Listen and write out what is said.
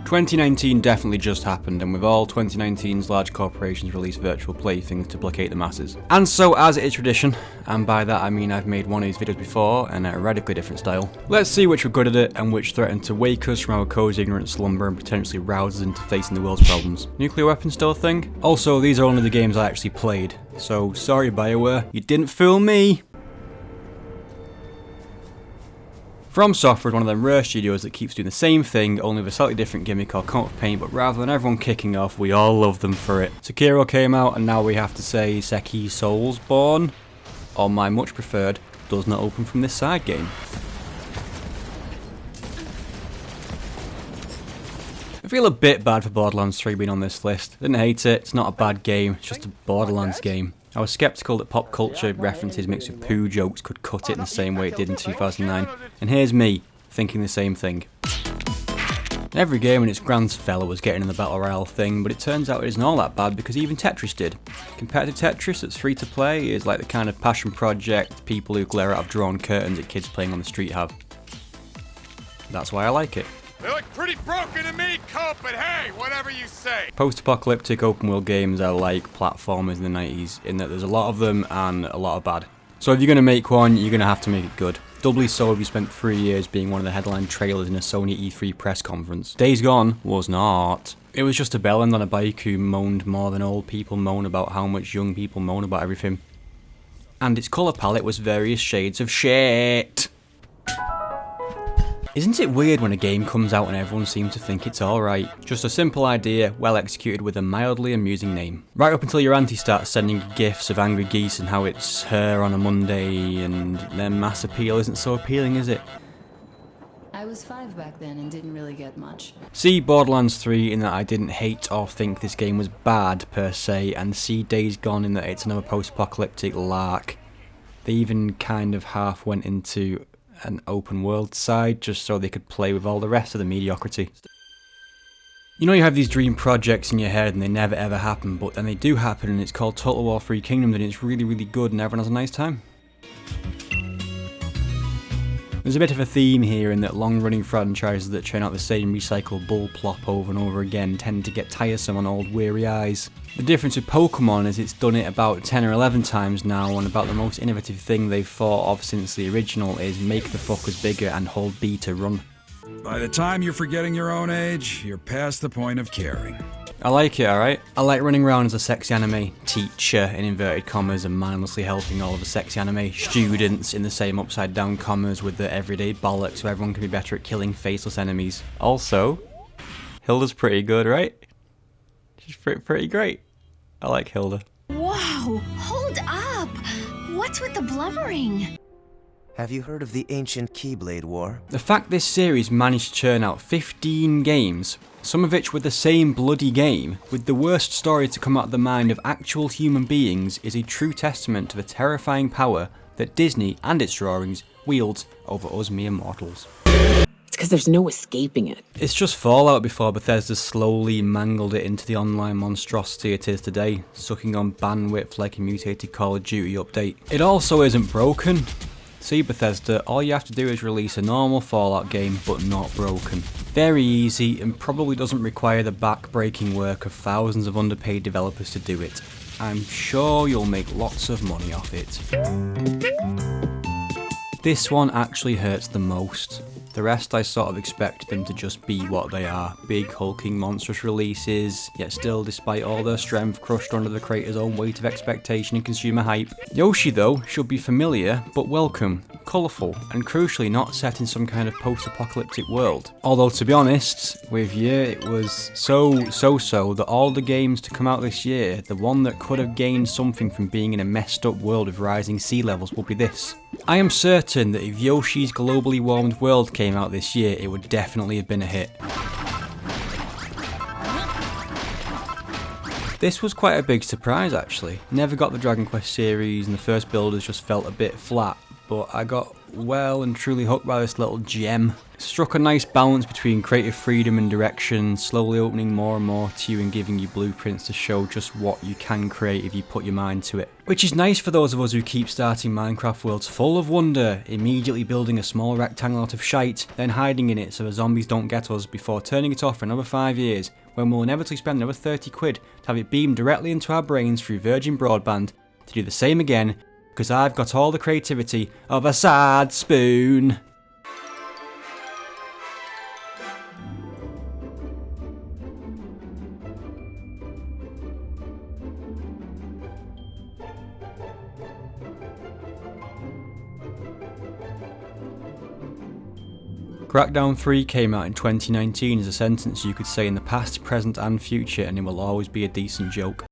2019 definitely just happened, and with all 2019's large corporations release virtual playthings to placate the masses. And so, as it is tradition, and by that I mean I've made one of these videos before and at a radically different style, let's see which were good at it and which threaten to wake us from our cozy ignorant slumber and potentially rouse us into facing the world's problems. Nuclear weapons still a thing? Also, these are only the games I actually played, so sorry BioWare, you didn't fool me! From Software is one of them rare studios that keeps doing the same thing, only with a slightly different gimmick or come up with paint, but rather than everyone kicking off, we all love them for it. Sekiro came out, and now we have to say Seki Soulsborne, or my much preferred, does not open from this side game. I feel a bit bad for Borderlands 3 being on this list. Didn't hate it, it's not a bad game, it's just a Borderlands game. I was skeptical that pop culture references mixed with poo jokes could cut it in the same way it did in 2009, and here's me, thinking the same thing. Every game in its grand fella was getting in the Battle Royale thing, but it turns out it isn't all that bad because even Tetris did. Compared to Tetris that's free to play is like the kind of passion project people who glare out of drawn curtains at kids playing on the street have. That's why I like it. They look pretty broken to me, Cope, but hey, whatever you say. Post-apocalyptic open-world games are like platformers in the 90s, in that there's a lot of them and a lot of bad. So if you're going to make one, you're going to have to make it good. Doubly so if you spent 3 years being one of the headline trailers in a Sony E3 press conference. Days Gone was not. It was just a bellend on a bike who moaned more than old people moan about how much young people moan about everything. And its colour palette was various shades of shit. Isn't it weird when a game comes out and everyone seems to think it's alright? Just a simple idea, well executed with a mildly amusing name. Right up until your auntie starts sending gifs of angry geese and how it's her on a Monday, and then mass appeal isn't so appealing, is it? I was 5 back then and didn't really get much. See Borderlands 3 in that I didn't hate or think this game was bad per se, and see Days Gone in that it's another post-apocalyptic lark. They even kind of half went into an open world side just so they could play with all the rest of the mediocrity. You know, you have these dream projects in your head and they never ever happen, but then they do happen, and it's called Total War 3 Kingdom, and it's really really good and everyone has a nice time. There's a bit of a theme here in that long-running franchises that churn out the same recycled bull plop over and over again tend to get tiresome on old weary eyes. The difference with Pokemon is it's done it about 10 or 11 times now, and about the most innovative thing they've thought of since the original is make the fuckers bigger and hold B to run. By the time you're forgetting your own age, you're past the point of caring. I like it, alright? I like running around as a sexy anime teacher in inverted commas and mindlessly helping all of the sexy anime students in the same upside down commas with the everyday bollocks so everyone can be better at killing faceless enemies. Also, Hilda's pretty good, right? She's pretty great. I like Hilda. Wow, hold up! What's with the blubbering? Have you heard of the ancient Keyblade War? The fact this series managed to churn out 15 games, some of which were the same bloody game, with the worst story to come out of the mind of actual human beings, is a true testament to the terrifying power that Disney and its drawings wields over us mere mortals. It's because there's no escaping it. It's just Fallout before Bethesda slowly mangled it into the online monstrosity it is today, sucking on bandwidth like a mutated Call of Duty update. It also isn't broken. See Bethesda, all you have to do is release a normal Fallout game, but not broken. Very easy, and probably doesn't require the back-breaking work of thousands of underpaid developers to do it. I'm sure you'll make lots of money off it. This one actually hurts the most. The rest I sort of expect them to just be what they are. Big, hulking, monstrous releases, yet still, despite all their strength, crushed under the creator's own weight of expectation and consumer hype. Yoshi, though, should be familiar, but welcome, colourful, and crucially not set in some kind of post-apocalyptic world. Although, to be honest with you, it was so that all the games to come out this year, the one that could have gained something from being in a messed up world of rising sea levels would be this. I am certain that if Yoshi's Globally Warmed World came out this year, it would definitely have been a hit. This was quite a big surprise actually. Never got the Dragon Quest series and the first builders just felt a bit flat, but I got well and truly hooked by this little gem. It struck a nice balance between creative freedom and direction, slowly opening more and more to you and giving you blueprints to show just what you can create if you put your mind to it. Which is nice for those of us who keep starting Minecraft worlds full of wonder, immediately building a small rectangle out of shite, then hiding in it so the zombies don't get us before turning it off for another 5 years, when we'll inevitably spend another 30 quid to have it beamed directly into our brains through Virgin Broadband to do the same again, because I've got all the creativity of a sad spoon. Crackdown 3 came out in 2019 as a sentence you could say in the past, present and future, and it will always be a decent joke.